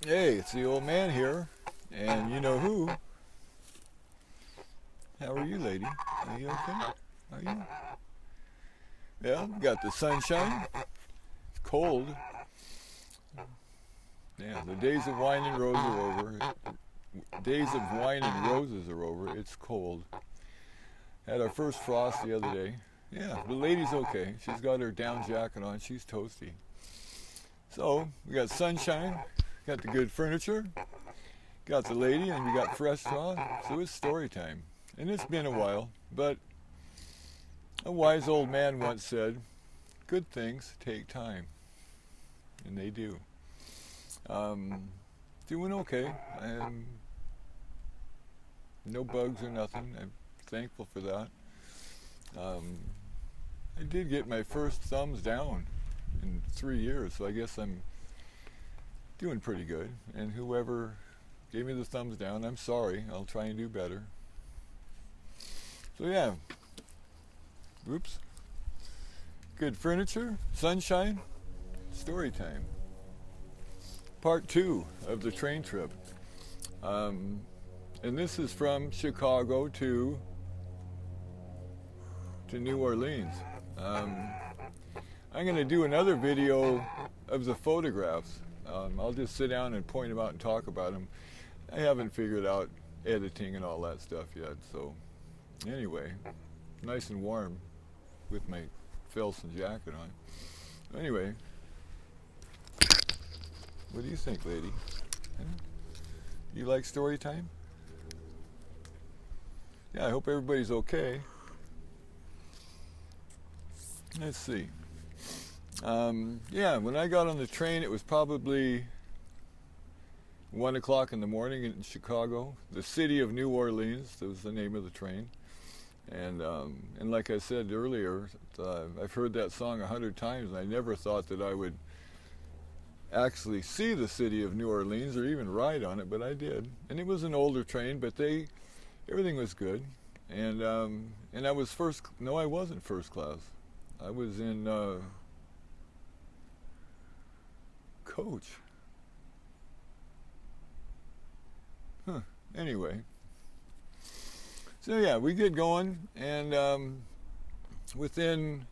Hey, it's the old man here, and you know who? How are you, lady? Are you okay? Are you? Yeah, got the sunshine. It's cold. Yeah, the days of wine and roses are over. Days of wine and roses are over. It's cold. Had our first frost the other day. Yeah, the lady's okay. She's got her down jacket on. She's toasty. So, we got sunshine, got the good furniture, got the lady, and we got fresh straw. So it's story time. And it's been a while, but a wise old man once said, good things take time. And they do. Doing okay. No bugs or nothing. I'm thankful for that. I did get my first thumbs down in 3 years, so I guess I'm doing pretty good. And whoever gave me the thumbs down, I'm sorry. I'll try and do better. So yeah. Oops. Good furniture, sunshine, story time. Part 2 of the train trip. And this is from Chicago to New Orleans. I'm going to do another video of the photographs. I'll just sit down and point them out and talk about them. I haven't figured out editing and all that stuff yet. So anyway, nice and warm with my Felsen jacket on. Anyway, what do you think, lady? You like story time? Yeah, I hope everybody's okay. Let's see. Yeah, when I got on the train, it was probably 1 o'clock in the morning in Chicago. The city of New Orleans, that was the name of the train. And like I said earlier, I've heard that song 100 times, and I never thought that I would actually see the city of New Orleans or even ride on it, but I did. And it was an older train, but everything was good. And I was I wasn't first class. I was in coach. Anyway. So yeah, we get going, and within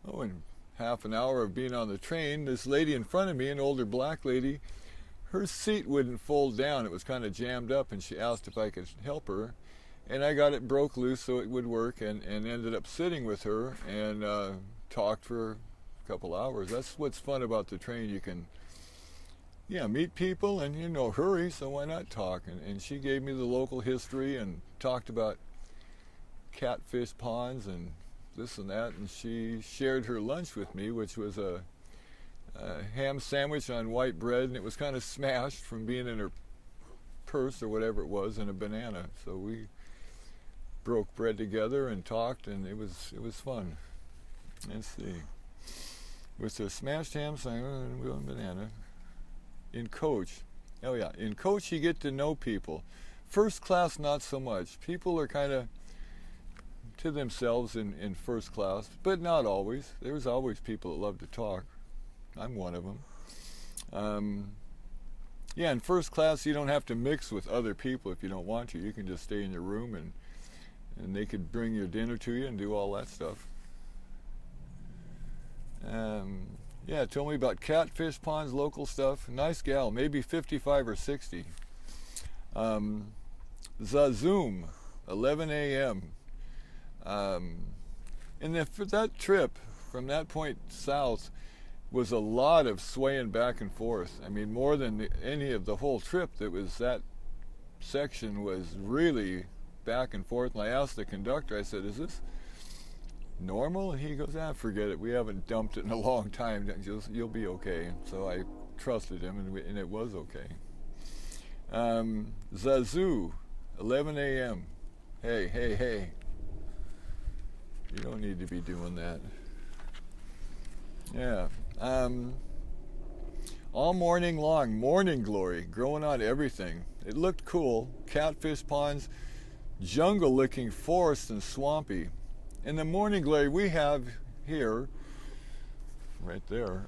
in half an hour of being on the train, this lady in front of me, an older black lady, her seat wouldn't fold down. It was kind of jammed up, and she asked if I could help her. And I got it broke loose so it would work, and ended up sitting with her and talked for a couple hours. That's what's fun about the train. You can meet people and hurry, so why not talk? And she gave me the local history and talked about catfish ponds and this and that, and she shared her lunch with me, which was a ham sandwich on white bread, and it was kind of smashed from being in her purse or whatever it was, and a banana. So we broke bread together and talked, and it was fun. Let's see. With a smashed ham sandwich and a banana. In coach. Oh yeah, in coach you get to know people. First class, not so much. People are kind of to themselves in first class, but not always. There's always people that love to talk. I'm one of them. Yeah, in first class you don't have to mix with other people if you don't want to. You can just stay in your room and they could bring your dinner to you and do all that stuff. Yeah, told me about catfish ponds, local stuff. Nice gal, maybe 55 or 60. Zazoom, 11 a.m. And for that trip, from that point south, was a lot of swaying back and forth. I mean, more than any of the whole trip, that section was really back and forth. And I asked the conductor, I said, is this normal? And he goes, forget it. We haven't dumped it in a long time. You'll be okay. So I trusted him, and it was okay. Zazu, 11 a.m. Hey. You don't need to be doing that. Yeah. All morning long, morning glory, growing on everything. It looked cool. Catfish ponds, jungle-looking forest and swampy. And the morning glory we have here, right there,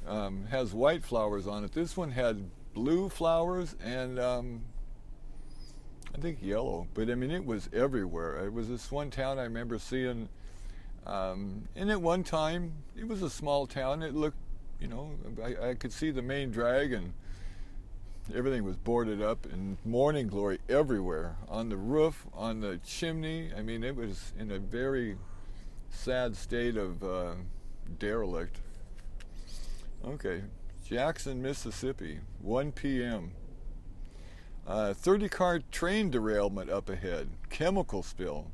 has white flowers on it. This one had blue flowers and I think yellow, but I mean it was everywhere. It was this one town I remember seeing, and at one time it was a small town. It looked, you know, I could see the main drag and everything was boarded up and morning glory everywhere, on the roof, on the chimney. I mean, it was in a very sad state of derelict. Okay, Jackson, Mississippi, 1 p.m. 30-car train derailment up ahead, chemical spill.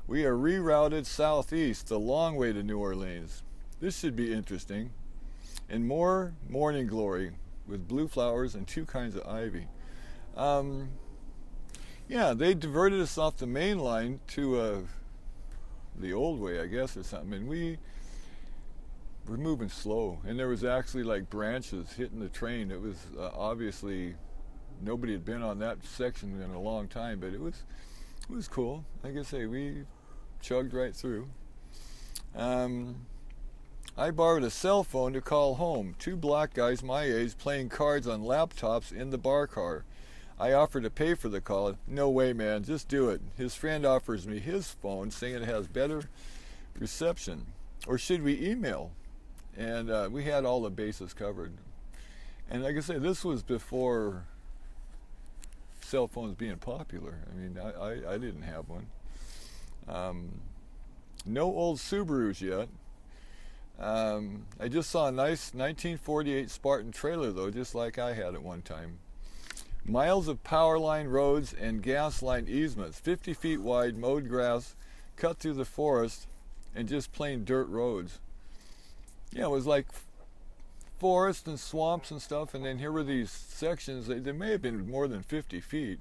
We are rerouted southeast, the long way to New Orleans. This should be interesting. And more morning glory with blue flowers and 2 kinds of ivy. Yeah, they diverted us off the main line to the old way, I guess, or something. And we're moving slow. And there was actually like branches hitting the train. It was obviously nobody had been on that section in a long time, but it was cool. Like I say, we chugged right through. I borrowed a cell phone to call home. 2 black guys my age playing cards on laptops in the bar car. I offered to pay for the call. No way, man, just do it. His friend offers me his phone, saying it has better reception. Or should we email? And we had all the bases covered. And like I say, this was before cell phones being popular. I mean, I didn't have one. No old Subarus yet. I just saw a nice 1948 Spartan trailer, though, just like I had at one time. Miles of power line roads and gas line easements, 50 feet wide, mowed grass, cut through the forest, and just plain dirt roads. Yeah, it was like forest and swamps and stuff, and then here were these sections. They may have been more than 50 feet,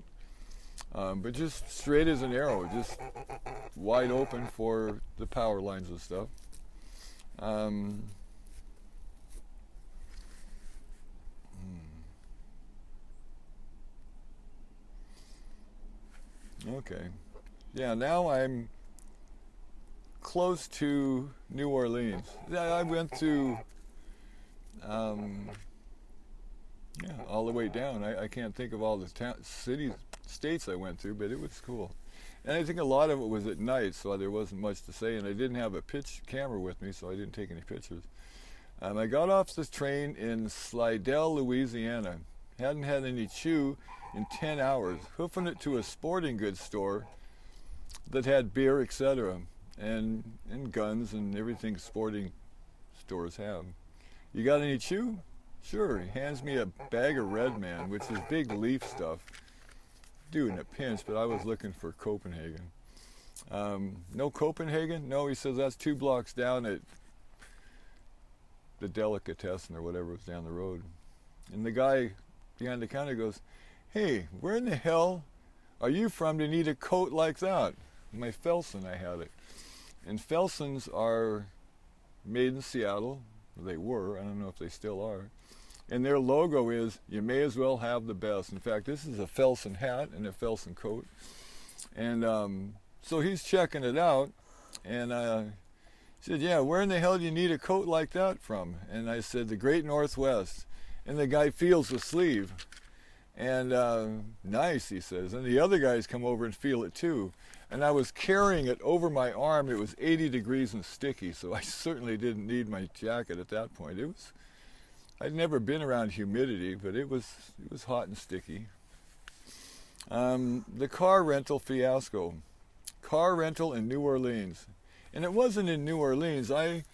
but just straight as an arrow, just wide open for the power lines and stuff. Okay. Yeah, now I'm close to New Orleans. Yeah, I went to all the way down. I can't think of all the states I went through, but it was cool. And I think a lot of it was at night, so there wasn't much to say, and I didn't have a camera with me, so I didn't take any pictures. I got off the train in Slidell, Louisiana. Hadn't had any chew in 10 hours, hoofing it to a sporting goods store that had beer, etc., and guns and everything sporting stores have. You got any chew? Sure. He hands me a bag of Red Man, which is big leaf stuff. Do in a pinch, but I was looking for Copenhagen. No Copenhagen? No, he says that's 2 blocks down at the Delicatessen or whatever was down the road. And the guy behind the counter goes, "Hey, where in the hell are you from to need a coat like that?" My Felsen, I had it. And Felsens are made in Seattle. They were. I don't know if they still are. And their logo is, you may as well have the best. In fact, this is a Felsen hat and a Felsen coat. And so he's checking it out. And he said, "Yeah, where in the hell do you need a coat like that from?" And I said, "The Great Northwest." And the guy feels the sleeve. And nice, he says. And the other guys come over and feel it too. And I was carrying it over my arm. It was 80 degrees and sticky, so I certainly didn't need my jacket at that point. I'd never been around humidity, but it was hot and sticky. The car rental fiasco. Car rental in New Orleans. And it wasn't in New Orleans. I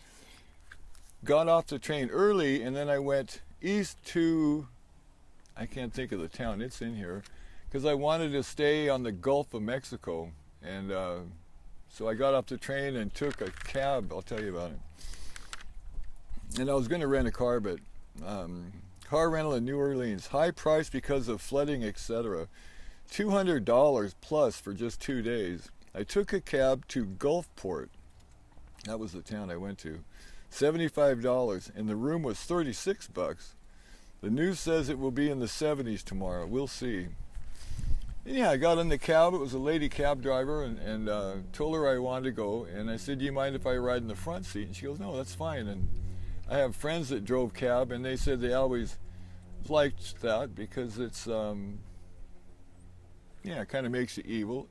got off the train early, and then I went east to, I can't think of the town, it's in here, because I wanted to stay on the Gulf of Mexico. And so I got off the train and took a cab. I'll tell you about it. And I was going to rent a car, but car rental in New Orleans, high price because of flooding, etc. $200 plus for just 2 days. I took a cab to Gulfport. That was the town I went to. $75, and the room was $36. The news says it will be in the 70s tomorrow. We'll see. And yeah, I got in the cab. It was a lady cab driver, and told her I wanted to go. And I said, "Do you mind if I ride in the front seat?" And she goes, "No, that's fine." And I have friends that drove cab, and they said they always liked that because it's yeah, it kind of makes you equal,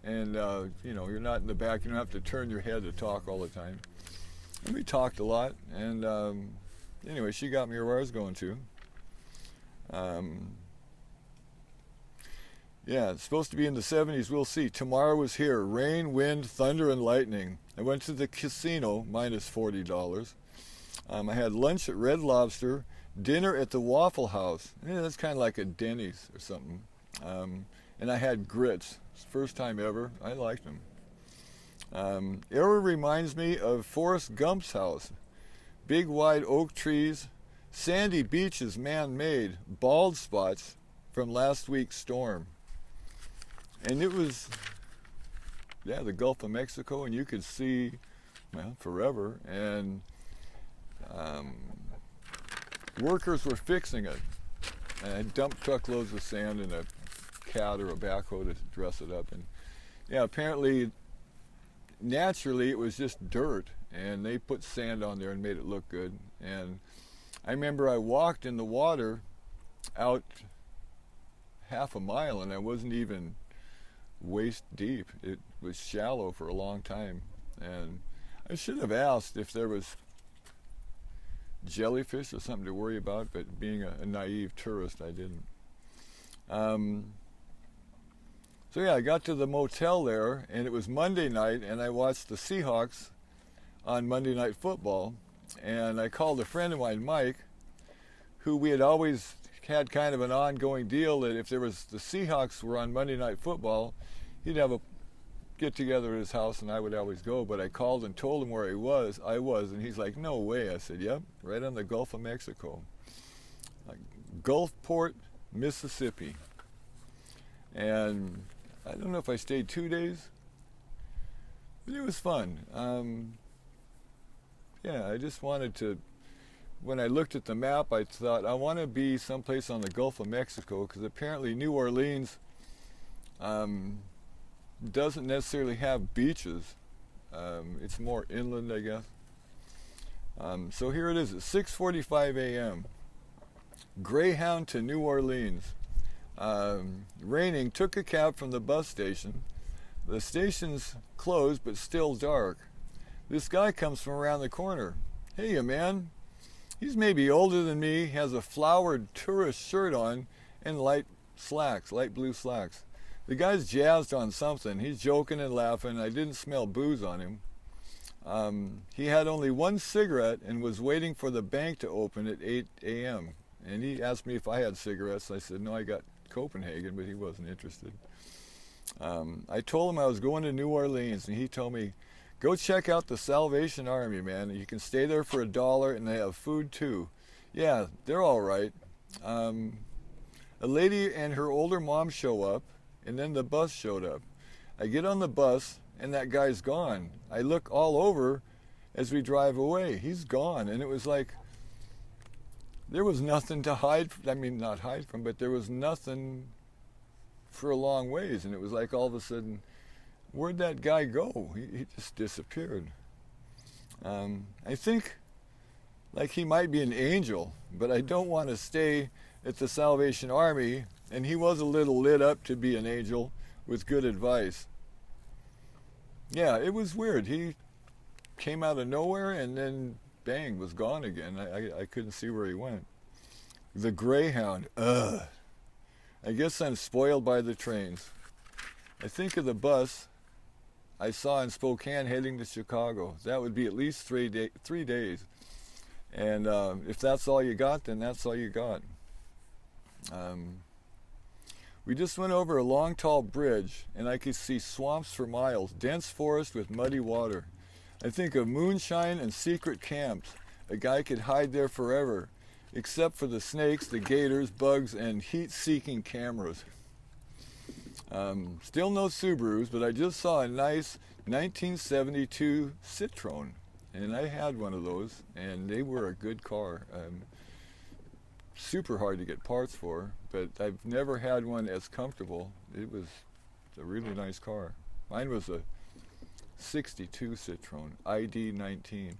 and you know, you're not in the back. You don't have to turn your head to talk all the time. And we talked a lot, and anyway, she got me where I was going to. Yeah, it's supposed to be in the 70s. We'll see. Tomorrow was here. Rain, wind, thunder, and lightning. I went to the casino, minus $40. I had lunch at Red Lobster, dinner at the Waffle House. Yeah, that's kind of like a Denny's or something. And I had grits. First time ever. I liked them. Area reminds me of Forrest Gump's house. Big wide oak trees, sandy beaches man-made, bald spots from last week's storm. And it was, yeah, the Gulf of Mexico, and you could see, well, forever. And workers were fixing it. And I dumped truckloads of sand in a cat or a backhoe to dress it up. And yeah, apparently, naturally, it was just dirt, and they put sand on there and made it look good. And I remember I walked in the water out half a mile, and I wasn't even waist deep. It was shallow for a long time, and I should have asked if there was jellyfish or something to worry about, but being a naive tourist, I didn't. So yeah, I got to the motel there, and it was Monday night, and I watched the Seahawks on Monday Night Football, and I called a friend of mine, Mike, who we had always had kind of an ongoing deal that if there was the Seahawks were on Monday Night Football, he'd have a get-together at his house, and I would always go. But I called and told him where I was, and he's like, no way. I said, yep, right on the Gulf of Mexico. Like Gulfport, Mississippi. And I don't know if I stayed 2 days, but it was fun. Yeah, I just wanted to, when I looked at the map, I thought, I want to be someplace on the Gulf of Mexico, because apparently New Orleans doesn't necessarily have beaches. It's more inland, I guess. So here it is at 6:45 a.m. Greyhound to New Orleans. Raining, took a cab from the bus station. The station's closed, but still dark. This guy comes from around the corner. Hey, man. He's maybe older than me, has a flowered tourist shirt on, and light blue slacks. The guy's jazzed on something. He's joking and laughing. I didn't smell booze on him. He had only one cigarette and was waiting for the bank to open at 8 a.m. And he asked me if I had cigarettes. I said, no, I got Copenhagen, but he wasn't interested. I told him I was going to New Orleans, and he told me, go check out the Salvation Army, man. You can stay there for $1, and they have food too. Yeah, they're all right. A lady and her older mom show up, and then the bus showed up. I get on the bus, and that guy's gone. I look all over as we drive away. He's gone, and it was like there was nothing to hide. I mean, not hide from, but there was nothing for a long ways, and it was like all of a sudden, where'd that guy go? He just disappeared. I think like he might be an angel, but I don't want to stay at the Salvation Army, and he was a little lit up to be an angel with good advice. Yeah, it was weird. He came out of nowhere, and then bang, was gone again. I couldn't see where he went. The Greyhound, ugh. I guess I'm spoiled by the trains. I think of the bus I saw in Spokane heading to Chicago. That would be at least 3 days. And if that's all you got, then that's all you got. We just went over a long, tall bridge, and I could see swamps for miles, dense forest with muddy water. I think of moonshine and secret camps. A guy could hide there forever, except for the snakes, the gators, bugs, and heat-seeking cameras. Still no Subarus, but I just saw a nice 1972 Citroen, and I had one of those, and they were a good car. Super hard to get parts for, but I've never had one as comfortable. It was a really nice car. Mine was a 62 Citroen, ID 19.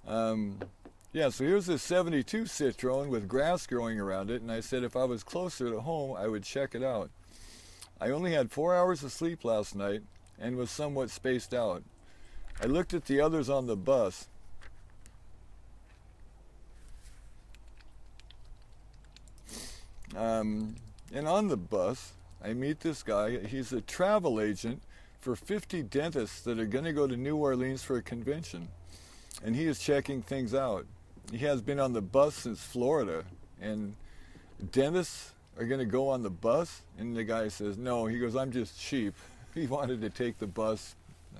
Yeah, so here's this 72 Citroen with grass growing around it, and I said if I was closer to home, I would check it out. I only had 4 hours of sleep last night and was somewhat spaced out. I looked at the others on the bus. And on the bus, I meet this guy. He's a travel agent for 50 dentists that are going to go to New Orleans for a convention. And he is checking things out. He has been on the bus since Florida. And dentists are going to go on the bus? And the guy says, no. He goes, I'm just cheap. He wanted to take the bus,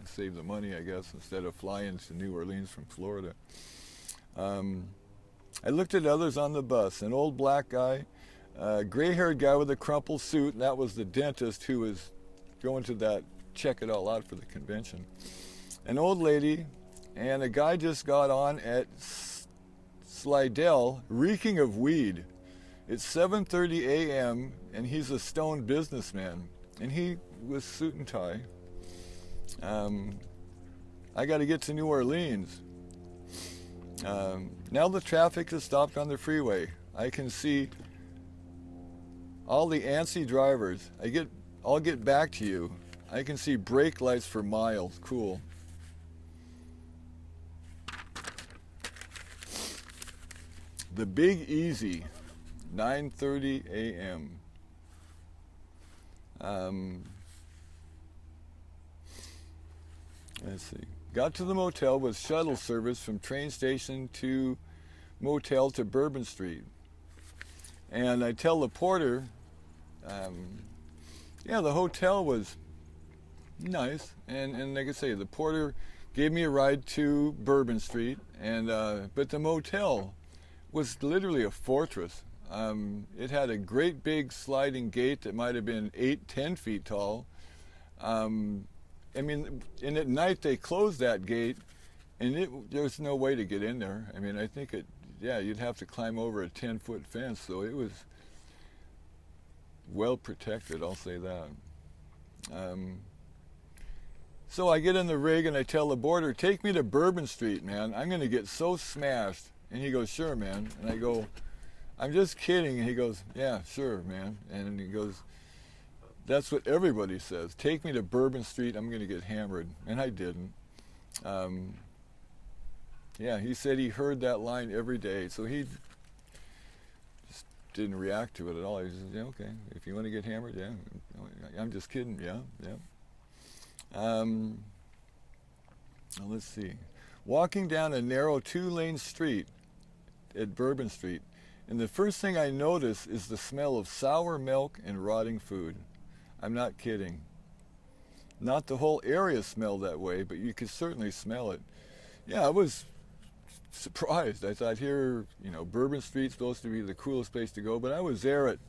save the money, I guess, instead of flying to New Orleans from Florida. I looked at others on the bus. An old black guy, a gray-haired guy with a crumpled suit, and that was the dentist who was going to that check it all out for the convention. An old lady, and a guy just got on at Slidell reeking of weed. It's 7:30 a.m. and he's a stoned businessman, and he was suit and tie. I got to get to New Orleans. Now the traffic has stopped on the freeway. I can see all the antsy drivers. I'll get back to you. I can see brake lights for miles. Cool. The Big Easy, 9:30 a.m. Let's see. Got to the motel with shuttle service from train station to motel to Bourbon Street. And I tell the porter, yeah, the hotel was nice. And like I say, the porter gave me a ride to Bourbon Street. But the motel was literally a fortress. It had a great big sliding gate that might have been 8-10 feet tall. I mean, and at night they closed that gate, and there's no way to get in there. I mean, I think you'd have to climb over a 10-foot fence, so it was well protected, I'll say that. So I get in the rig and I tell the boarder, take me to Bourbon Street, man. I'm going to get so smashed. And he goes, sure, man. And I go, I'm just kidding. And he goes, yeah, sure, man. And he goes, that's what everybody says. Take me to Bourbon Street, I'm going to get hammered. And I didn't. Yeah, he said he heard that line every day. So he just didn't react to it at all. He said, yeah, okay, if you want to get hammered, yeah. I'm just kidding, yeah. Well, let's see. Walking down a narrow 2-lane street at Bourbon Street, and the first thing I notice is the smell of sour milk and rotting food. I'm not kidding. Not the whole area smelled that way, but you could certainly smell it. Yeah, I was surprised. I thought here, Bourbon Street's supposed to be the coolest place to go, but I was there at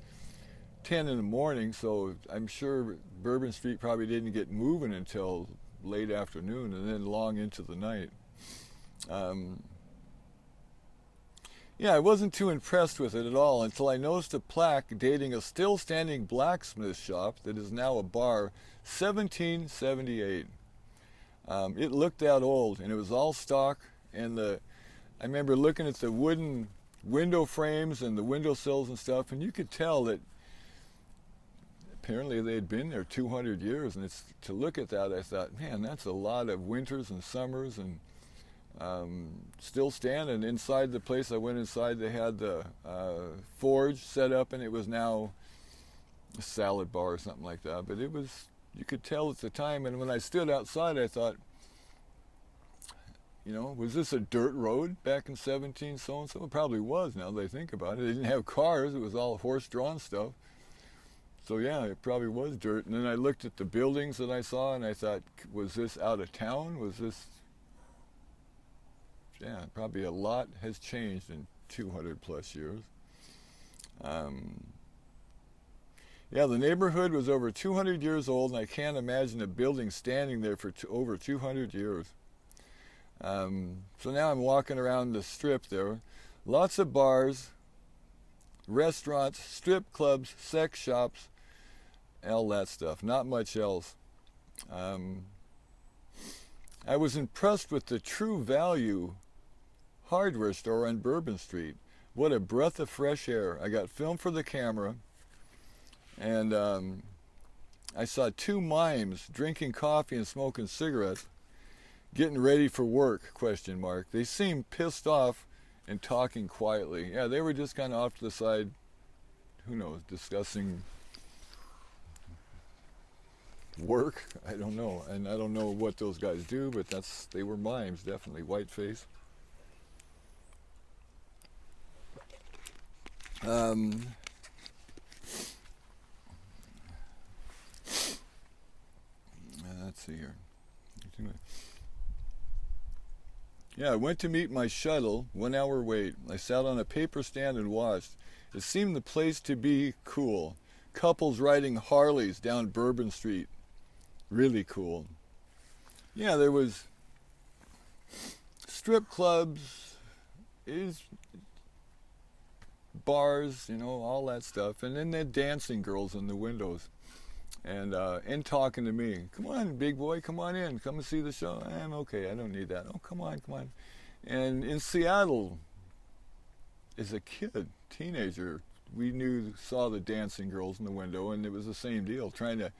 10 in the morning, so I'm sure Bourbon Street probably didn't get moving until late afternoon and then long into the night. Yeah, I wasn't too impressed with it at all until I noticed a plaque dating a still-standing blacksmith shop that is now a bar, 1778. It looked that old, and it was all stock. And I remember looking at the wooden window frames and the windowsills and stuff, and you could tell that apparently they'd been there 200 years. And to look at that, I thought, man, that's a lot of winters and summers, and still standing. Inside the place I went inside, they had the forge set up, and it was now a salad bar or something like that. But it was, you could tell at the time. And when I stood outside, I thought, was this a dirt road back in 17 so-and-so? It probably was, now that I think about it. They didn't have cars. It was all horse-drawn stuff. So yeah, it probably was dirt. And then I looked at the buildings that I saw, and I thought, was this out of town? Was this... Yeah, probably a lot has changed in 200 plus years. Yeah, the neighborhood was over 200 years old, and I can't imagine a building standing there for over 200 years. So now I'm walking around the strip there. Lots of bars, restaurants, strip clubs, sex shops, all that stuff. Not much else. I was impressed with the true value hardware store on Bourbon Street. What a breath of fresh air. I got film for the camera, and I saw two mimes drinking coffee and smoking cigarettes, getting ready for work, question mark. They seemed pissed off and talking quietly. Yeah, they were just kind of off to the side, who knows, discussing work. I don't know. And I don't know what those guys do, but they were mimes, definitely. White face. Let's see here. Yeah, I went to meet my shuttle, 1 hour wait. I sat on a paper stand and watched. It seemed the place to be cool. Couples riding Harleys down Bourbon Street. Really cool. Yeah, there was strip clubs, bars, all that stuff. And then the dancing girls in the windows. And talking to me. Come on, big boy, come on in. Come and see the show. I'm okay, I don't need that. Oh, come on. And in Seattle, as a kid, teenager, we saw the dancing girls in the window, and it was the same deal, trying to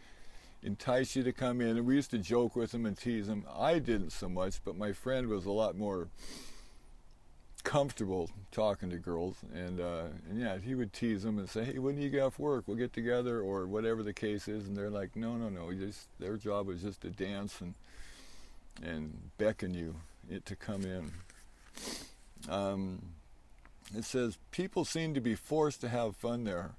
entice you to come in. And we used to joke with them and tease them. I didn't so much, but my friend was a lot more comfortable talking to girls, and yeah, he would tease them and say, hey, when you get off work, we'll get together, or whatever the case is. And they're like, no, their job was just to dance and beckon you to come in. It says people seem to be forced to have fun there.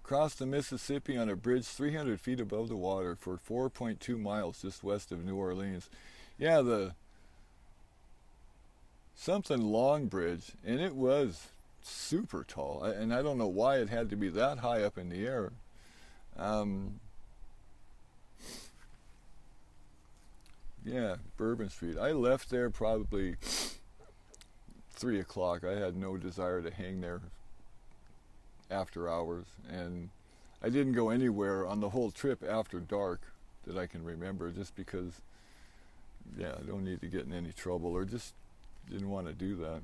Crossed the Mississippi on a bridge 300 feet above the water for 4.2 miles just west of New Orleans. Yeah, the something long bridge, and it was super tall, and I don't know why it had to be that high up in the air. Yeah, Bourbon Street. I left there probably 3 o'clock. I had no desire to hang there after hours, and I didn't go anywhere on the whole trip after dark that I can remember, just because, yeah, I don't need to get in any trouble, or just didn't want to do that.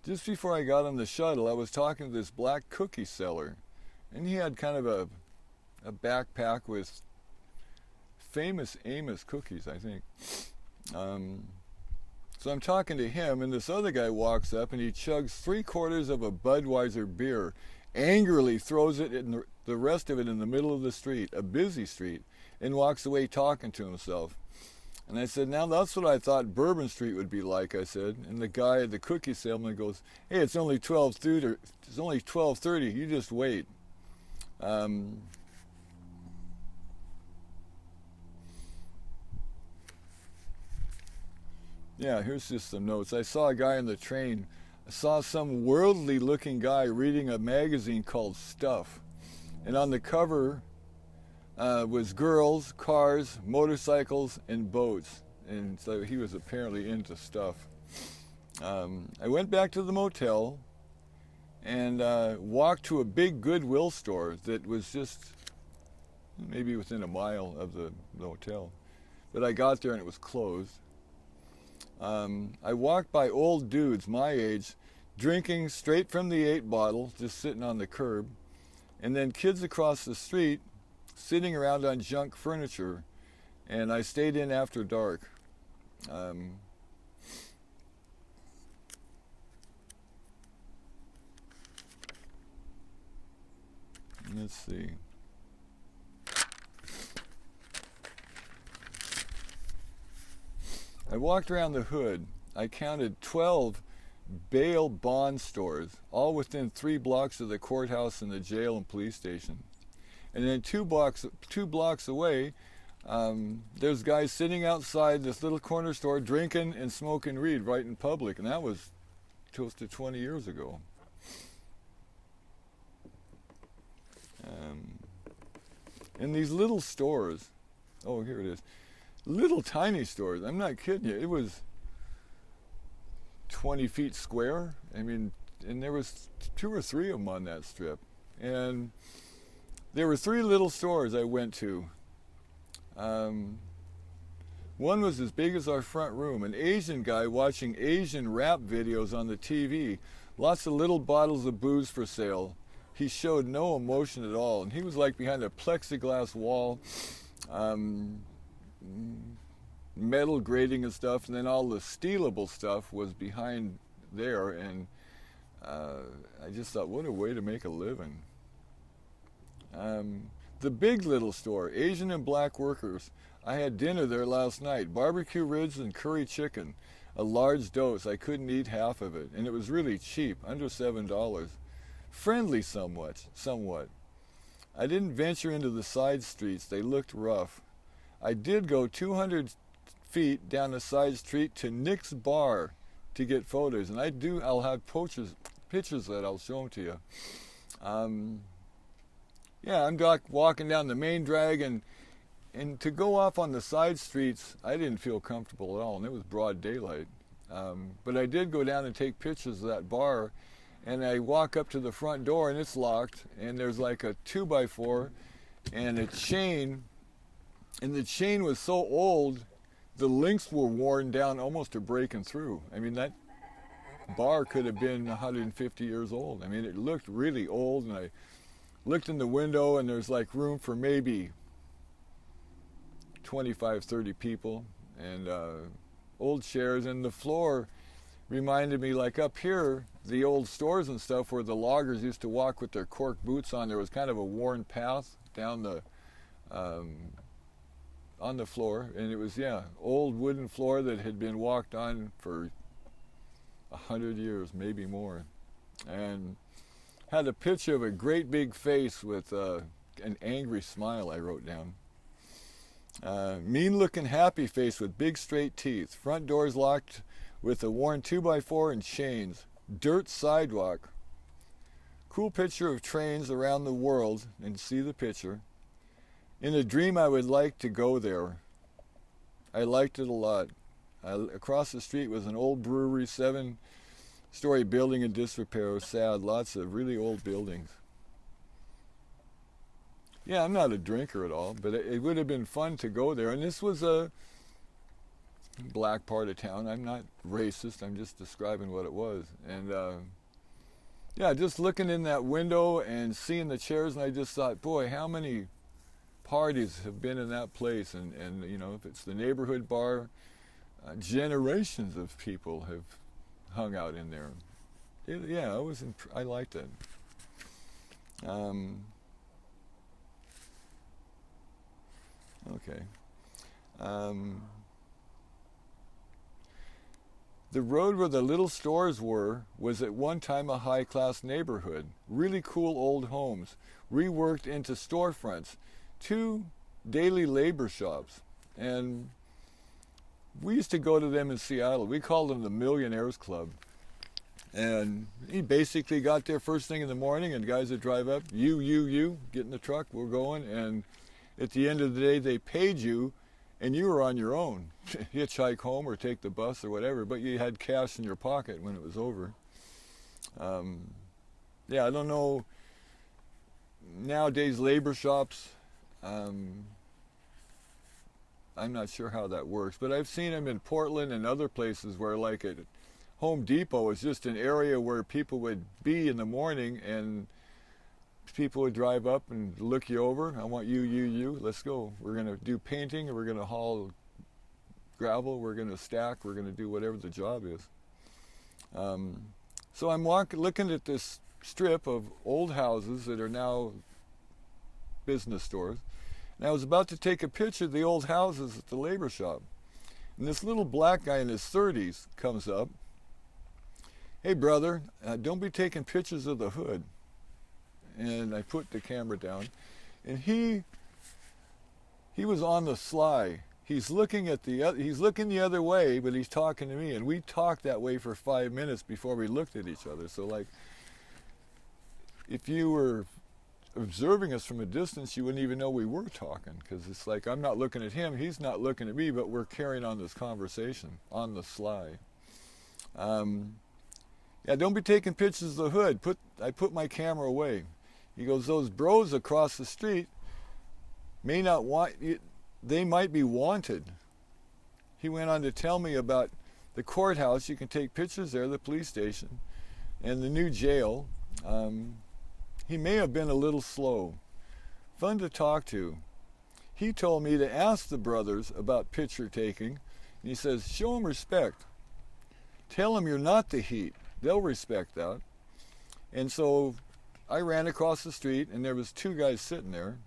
Just before I got on the shuttle, I was talking to this black cookie seller, and he had kind of a backpack with famous Amos cookies, I think. So I'm talking to him, and this other guy walks up, and he chugs 3/4 of a Budweiser beer, angrily throws it in the rest of it in the middle of the street, a busy street, and walks away talking to himself. And I said, now that's what I thought Bourbon Street would be like, I said. And the guy, the cookie salesman, goes, hey, it's only 12:30, you just wait. Yeah, here's just some notes. I saw a guy on the train. I saw some worldly looking guy reading a magazine called Stuff. And on the cover was girls, cars, motorcycles, and boats. And so he was apparently into stuff. I went back to the motel and walked to a big Goodwill store that was just maybe within a mile of the hotel. But I got there and it was closed. I walked by old dudes my age drinking straight from the 8 bottle, just sitting on the curb, and then kids across the street sitting around on junk furniture, and I stayed in after dark. Let's see. I walked around the hood. I counted 12 bail bond stores, all within 3 blocks of the courthouse and the jail and police station. And then 2 blocks away, there's guys sitting outside this little corner store drinking and smoking weed right in public, and that was close to 20 years ago. In these little stores, oh, here it is. Little tiny stores. I'm not kidding you. It was 20 feet square. I mean, and there was 2 or 3 of them on that strip. And there were 3 little stores I went to. One was as big as our front room. An Asian guy watching Asian rap videos on the TV. Lots of little bottles of booze for sale. He showed no emotion at all. And he was like behind a plexiglass wall, metal grating and stuff. And then all the stealable stuff was behind there. And I just thought, what a way to make a living. The Big Little store, Asian and black workers. I had dinner there last night, barbecue ribs and curry chicken, a large dose. I couldn't eat half of it, and it was really cheap, under $7. Friendly somewhat. I didn't venture into the side streets, they looked rough. I did go 200 feet down a side street to Nick's Bar to get photos, and I'll have pictures that I'll show them to you. Yeah, I'm walking down the main drag, and to go off on the side streets, I didn't feel comfortable at all, and it was broad daylight. But I did go down and take pictures of that bar, and I walk up to the front door, and it's locked, and there's like a 2x4 and a chain, and the chain was so old, the links were worn down almost to breaking through. I mean, that bar could have been 150 years old. I mean, it looked really old, and I looked in the window, and there's like room for maybe 25, 30 people, and old chairs, and the floor reminded me, like up here, the old stores and stuff where the loggers used to walk with their cork boots on. There was kind of a worn path down the on the floor, and it was, yeah, old wooden floor that had been walked on for 100 years, maybe more, and had a picture of a great big face with an angry smile I wrote down. Mean-looking happy face with big straight teeth. Front doors locked with a worn 2x4 and chains. Dirt sidewalk. Cool picture of trains around the world, and see the picture. In a dream I would like to go there. I liked it a lot. Across the street was an old brewery, 7-story building in disrepair. Sad, lots of really old buildings. Yeah, I'm not a drinker at all, but it would have been fun to go there. And this was a black part of town. I'm not racist. I'm just describing what it was. And yeah, just looking in that window and seeing the chairs, and I just thought, boy, how many parties have been in that place? And you know, if it's the neighborhood bar, generations of people have hung out in there. Yeah, I liked it. Okay. The road where the little stores were was at one time a high-class neighborhood. Really cool old homes, reworked into storefronts, 2 daily labor shops. And we used to go to them in Seattle. We called them the Millionaires Club. And he basically got there first thing in the morning, and guys would drive up, you, get in the truck, we're going, and at the end of the day, they paid you, and you were on your own. Hitchhike home or take the bus or whatever, but you had cash in your pocket when it was over. Yeah, I don't know. Nowadays, labor shops, I'm not sure how that works, but I've seen them in Portland and other places where, like at Home Depot, is just an area where people would be in the morning, and people would drive up and look you over. I want you, let's go. We're going to do painting, or we're going to haul gravel, we're going to stack, we're going to do whatever the job is. So I'm looking at this strip of old houses that are now business stores, and I was about to take a picture of the old houses at the labor shop. And this little black guy in his 30s comes up. Hey brother, don't be taking pictures of the hood. And I put the camera down, and he was on the sly. He's looking the other way, but he's talking to me, and we talked that way for 5 minutes before we looked at each other. So like, if you were observing us from a distance, you wouldn't even know we were talking, because it's like I'm not looking at him, he's not looking at me, but we're carrying on this conversation on the sly. Yeah, don't be taking pictures of the hood. I put my camera away. He goes, those bros across the street may not want, they might be wanted. He went on to tell me about the courthouse. You can take pictures there, the police station, and the new jail. He may have been a little slow. Fun to talk to. He told me to ask the brothers about picture taking. And he says, show them respect. Tell them you're not the heat. They'll respect that. And so I ran across the street, and there was two guys sitting there.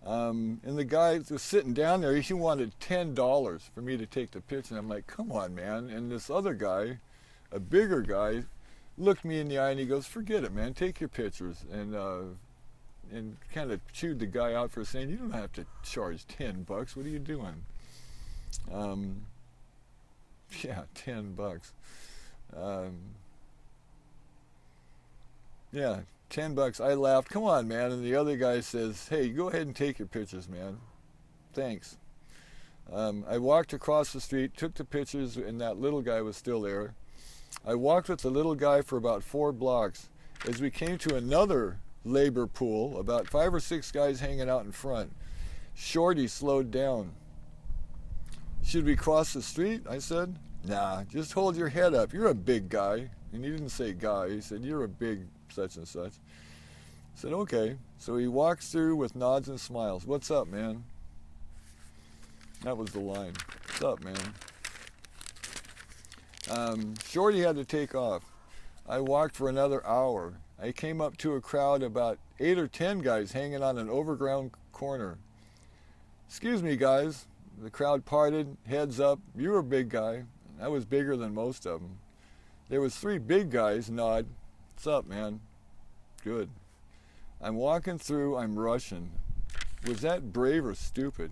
And the guy that was sitting down there, he wanted $10 for me to take the picture. And I'm like, come on, man. And this other guy, a bigger guy, looked me in the eye and he goes, forget it, man. Take your pictures. And kind of chewed the guy out for saying, you don't have to charge $10. What are you doing? Yeah, $10. Yeah, $10. I laughed. Come on, man. And the other guy says, hey, go ahead and take your pictures, man. Thanks. I walked across the street, took the pictures, and that little guy was still there. I walked with the little guy for about 4 blocks. As we came to another labor pool, about 5 or 6 guys hanging out in front, Shorty slowed down. Should we cross the street? I said. Nah, just hold your head up. You're a big guy. And he didn't say guy. He said, you're a big such and such. I said, okay. So he walks through with nods and smiles. What's up, man? That was the line. What's up, man? Shorty had to take off. I walked for another hour. I came up to a crowd, about 8 or 10 guys hanging on an overground corner. Excuse me, guys. The crowd parted, heads up. You're a big guy. I was bigger than most of them. There was 3 big guys, nod. What's up, man? Good. I'm walking through, I'm rushing. Was that brave or stupid?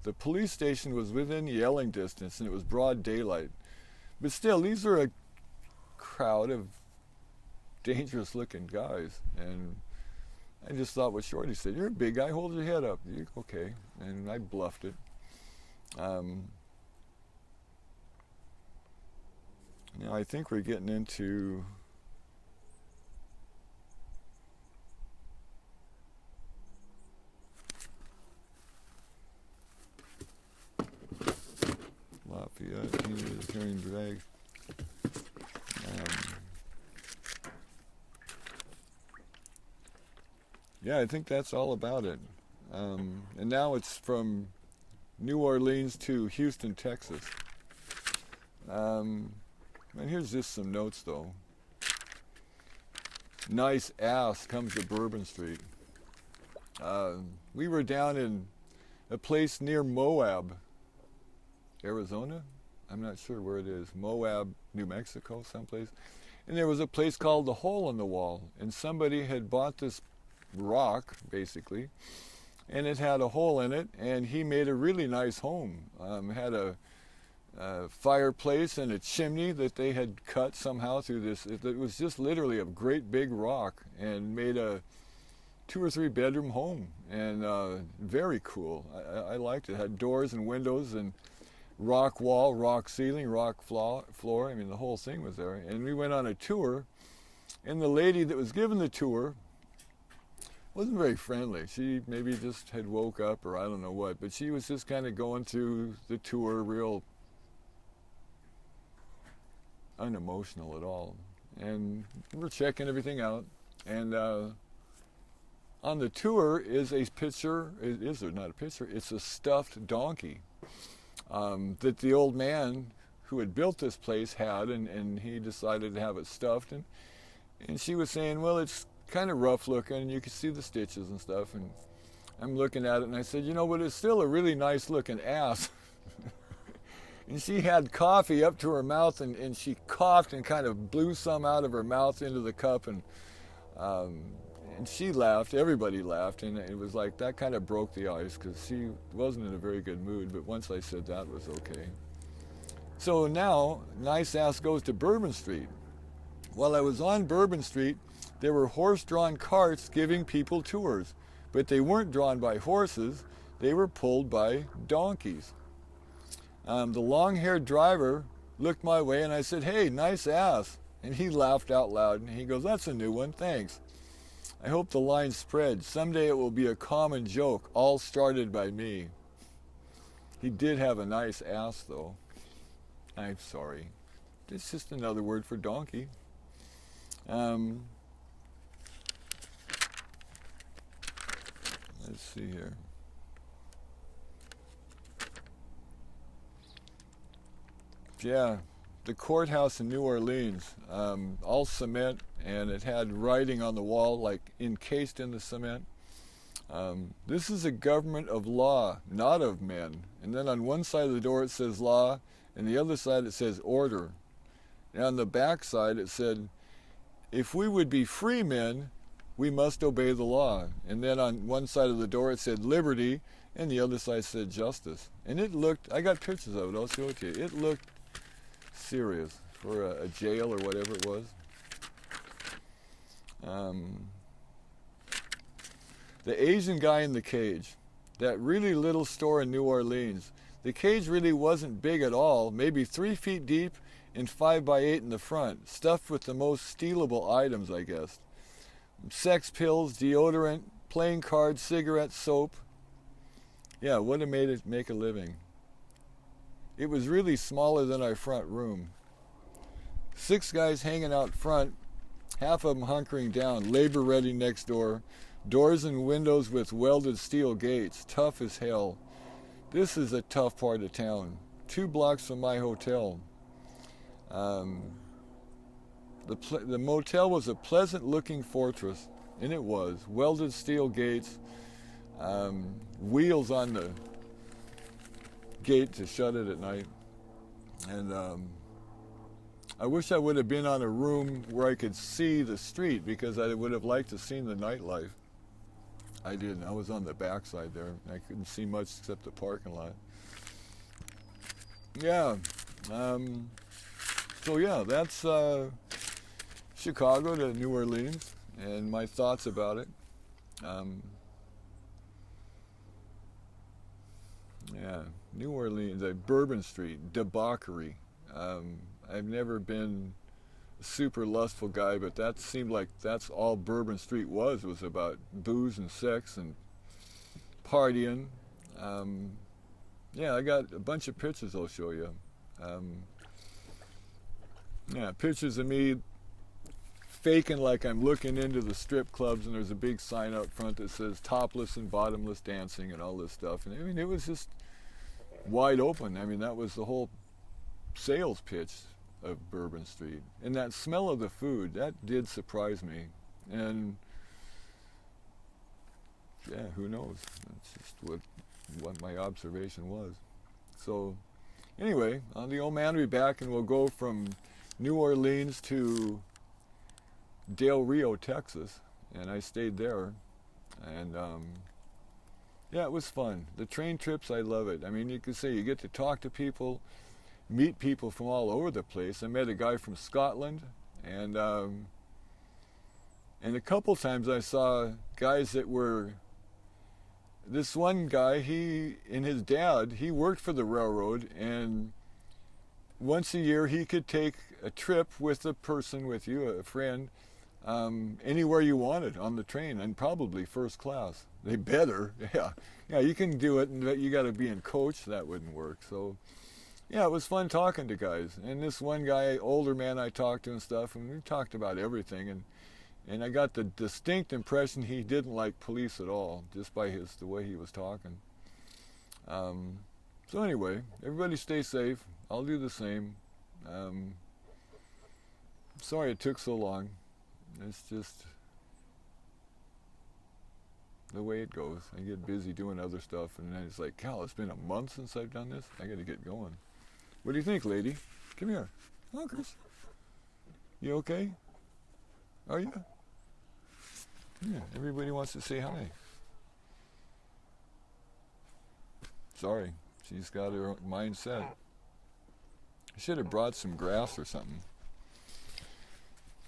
The police station was within yelling distance and it was broad daylight. But still, these are a crowd of dangerous looking guys. And I just thought what Shorty said, you're a big guy, hold your head up. Okay. And I bluffed it. Now I think we're getting into Lafayette, English carrying drag. Yeah, I think that's all about it. And now it's from New Orleans to Houston, Texas. And here's just some notes, though. Nice ass comes to Bourbon Street. We were down in a place near Moab, Arizona. I'm not sure where it is. Moab, New Mexico, someplace. And there was a place called the Hole in the Wall. And somebody had bought this rock, basically, and it had a hole in it, and he made a really nice home. Had a fireplace and a chimney that they had cut somehow through this. It was just literally a great big rock, and made a 2 or 3 bedroom home, and very cool. I liked it. It had doors and windows and rock wall, rock ceiling, rock floor. I mean, the whole thing was there. And we went on a tour, and the lady that was giving the tour wasn't very friendly. She maybe just had woke up or I don't know what, but she was just kind of going through the tour real unemotional at all. And we're checking everything out. And on the tour is a picture, is there not a picture? It's a stuffed donkey that the old man who had built this place had, and he decided to have it stuffed. And she was saying, well, it's kind of rough looking, and you can see the stitches and stuff. And I'm looking at it, and I said, you know what, it's still a really nice looking ass. And she had coffee up to her mouth, and she coughed and kind of blew some out of her mouth into the cup, and she laughed. Everybody laughed, and it was like that kind of broke the ice because she wasn't in a very good mood. But once I said that was okay. So now, nice ass goes to Bourbon Street. While I was on Bourbon Street, there were horse-drawn carts giving people tours, but they weren't drawn by horses. They were pulled by donkeys. The long-haired driver looked my way, and I said, hey, nice ass. And he laughed out loud, and he goes, "That's a new one, thanks. I hope the line spreads. Someday it will be a common joke, all started by me." He did have a nice ass, though. I'm sorry. It's just another word for donkey. Let's see here. Yeah, the courthouse in New Orleans, all cement, and it had writing on the wall, like encased in the cement. This is a government of law, not of men. And then on one side of the door it says law, and the other side it says order. And on the back side it said, if we would be free men, we must obey the law. And then on one side of the door it said liberty, and the other side said justice. And it looked, I got pictures of it, I'll show it to you. It looked serious for a jail or whatever it was. The Asian guy in the cage, that really little store in New Orleans, the cage really wasn't big at all, maybe 3 feet deep and 5 by 8 in the front, stuffed with the most stealable items, I guess. Sex pills, deodorant, playing cards, cigarettes, soap. Yeah, would have made it make a living. It was really smaller than our front room. 6 guys hanging out front, half of them hunkering down, labor ready next door. Doors and windows with welded steel gates, tough as hell. This is a tough part of town. 2 blocks from my hotel. The motel was a pleasant-looking fortress, and it was. Welded steel gates, wheels on the gate to shut it at night. And I wish I would have been on a room where I could see the street, because I would have liked to have seen the nightlife. I didn't. I was on the backside there. I couldn't see much except the parking lot. Yeah. So yeah, that's Chicago to New Orleans, and my thoughts about it. Yeah, New Orleans, Bourbon Street, debauchery. I've never been a super lustful guy, but that seemed like that's all Bourbon Street was about booze and sex and partying. Yeah, I got a bunch of pictures I'll show you. Yeah, pictures of me faking like I'm looking into the strip clubs, and there's a big sign up front that says topless and bottomless dancing and all this stuff. And I mean, it was just wide open. I mean, that was the whole sales pitch of Bourbon Street. And that smell of the food, that did surprise me. And yeah, who knows? That's just what my observation was. So anyway, the old man will be back, and we'll go from New Orleans to Del Rio, Texas, and I stayed there. And yeah, it was fun. The train trips, I love it. I mean, you could say you get to talk to people, meet people from all over the place. I met a guy from Scotland, and a couple times I saw guys that were, this one guy, he and his dad, he worked for the railroad, and once a year he could take a trip with a person with you, a friend, anywhere you wanted on the train, and probably first class. They better, yeah, you can do it, but you got to be in coach. That wouldn't work. So yeah, it was fun talking to guys. And this one guy, older man, I talked to and stuff, and we talked about everything, and I got the distinct impression he didn't like police at all, just by the way he was talking. So anyway, everybody stay safe. I'll do the same. Sorry it took so long. It's just the way it goes. I get busy doing other stuff, and then it's like, Cal, it's been a month since I've done this. I got to get going. What do you think, lady? Come here. Honkers. You okay? Are you? Yeah, everybody wants to say hi. Sorry, she's got her mindset. I should have brought some grass or something.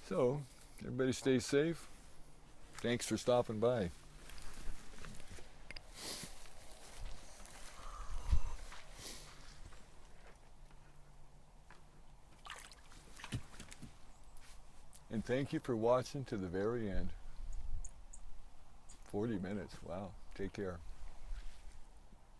So, everybody stay safe. Thanks for stopping by. And thank you for watching to the very end. 40 minutes. Wow. Take care.